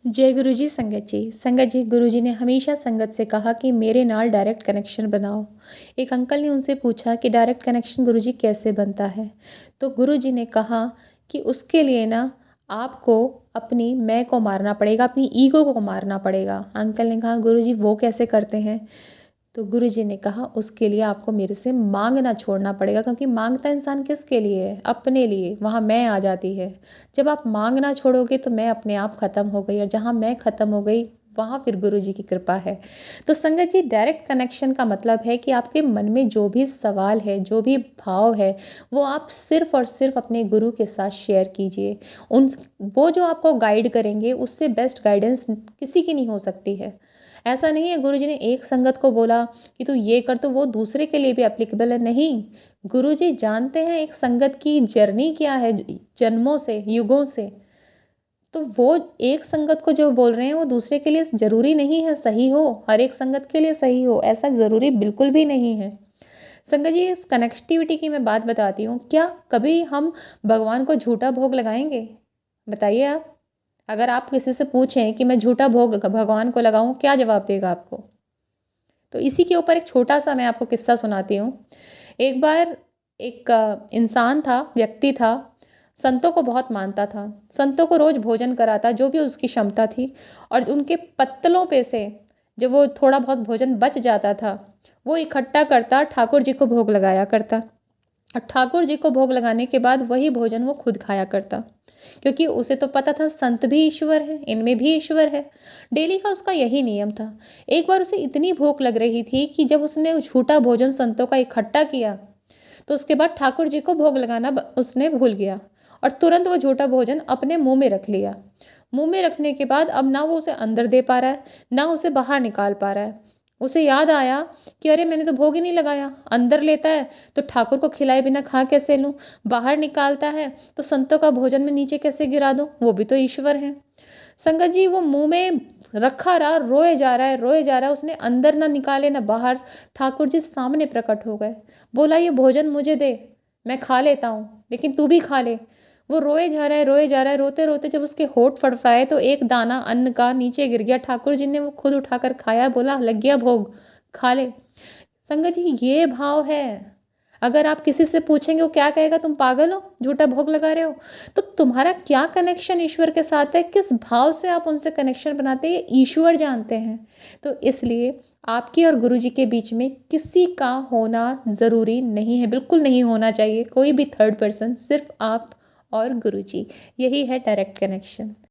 जय गुरु जी। संगत जी गुरु जी ने हमेशा संगत से कहा कि मेरे नाल डायरेक्ट कनेक्शन बनाओ। एक अंकल ने उनसे पूछा कि डायरेक्ट कनेक्शन गुरु जी कैसे बनता है। तो गुरु जी ने कहा कि उसके लिए ना आपको अपनी मैं को मारना पड़ेगा, अपनी ईगो को मारना पड़ेगा। अंकल ने कहा गुरु जी वो कैसे करते हैं। तो गुरु जी ने कहा उसके लिए आपको मेरे से मांगना छोड़ना पड़ेगा, क्योंकि मांगता इंसान किसके लिए है? अपने लिए। वहाँ मैं आ जाती है। जब आप मांगना छोड़ोगे तो मैं अपने आप ख़त्म हो गई, और जहाँ मैं ख़त्म हो गई वहाँ फिर गुरु जी की कृपा है। तो संगत जी, डायरेक्ट कनेक्शन का मतलब है कि आपके मन में जो भी सवाल है, जो भी भाव है, वो आप सिर्फ और सिर्फ अपने गुरु के साथ शेयर कीजिए। उन वो जो आपको गाइड करेंगे, उससे बेस्ट गाइडेंस किसी की नहीं हो सकती है। ऐसा नहीं है गुरु जी ने एक संगत को बोला कि तू ये कर तो वो दूसरे के लिए भी एप्लीकेबल है, नहीं। गुरु जी जानते हैं एक संगत की जर्नी क्या है, जन्मों से, युगों से। तो वो एक संगत को जो बोल रहे हैं वो दूसरे के लिए ज़रूरी नहीं है सही हो, हर एक संगत के लिए सही हो, ऐसा ज़रूरी बिल्कुल भी नहीं है। संगत जी, इस कनेक्टिविटी की मैं बात बताती हूँ। क्या कभी हम भगवान को झूठा भोग लगाएंगे? बताइए आप। अगर आप किसी से पूछें कि मैं झूठा भोग भगवान को लगाऊं, क्या जवाब देगा आपको? तो इसी के ऊपर एक छोटा सा मैं आपको किस्सा सुनाती हूँ। एक बार एक इंसान था, व्यक्ति था, संतों को बहुत मानता था, संतों को रोज भोजन कराता जो भी उसकी क्षमता थी, और उनके पत्तलों पे से जब वो थोड़ा बहुत भोजन बच जाता था, वो इकट्ठा करता, ठाकुर जी को भोग लगाया करता। और ठाकुर जी को भोग लगाने के बाद वही भोजन वो खुद खाया करता, क्योंकि उसे तो पता था संत भी ईश्वर है, इनमें भी ईश्वर है। डेली का उसका यही नियम था। एक बार उसे इतनी भूख लग रही थी कि जब उसने झूठा भोजन संतों का इकट्ठा किया, तो उसके बाद ठाकुर जी को भोग लगाना उसने भूल गया, और तुरंत वो झूठा भोजन अपने मुंह में रख लिया। मुंह में रखने के बाद अब ना वो उसे अंदर दे पा रहा है, ना उसे बाहर निकाल पा रहा है। उसे याद आया कि अरे मैंने तो भोग ही नहीं लगाया। अंदर लेता है तो ठाकुर को खिलाए बिना खा कैसे लूँ, बाहर निकालता है तो संतों का भोजन में नीचे कैसे गिरा दूँ, वो भी तो ईश्वर है। संगत जी, वो मुंह में रखा रहा, रोए जा रहा है, रोए जा रहा है, उसने अंदर ना निकाले ना बाहर। ठाकुर जी सामने प्रकट हो गए, बोला ये भोजन मुझे दे, मैं खा लेता हूँ, लेकिन तू भी खा ले। वो रोए जा रहा है, रोए जा रहा है, रोते रोते जब उसके होठ फड़फड़ाए तो एक दाना अन्न का नीचे गिर गया। ठाकुर जी ने वो खुद उठाकर खाया, बोला लग गया भोग, खा ले। संगत जी, ये भाव है। अगर आप किसी से पूछेंगे वो क्या कहेगा, तुम पागल हो, झूठा भोग लगा रहे हो। तो तुम्हारा क्या कनेक्शन ईश्वर के साथ है, किस भाव से आप उनसे कनेक्शन बनाते हैं, ये ईश्वर जानते हैं। तो इसलिए आपकी और गुरु जी के बीच में किसी का होना ज़रूरी नहीं है, बिल्कुल नहीं होना चाहिए कोई भी थर्ड पर्सन, सिर्फ आप और गुरु जी। यही है डायरेक्ट कनेक्शन।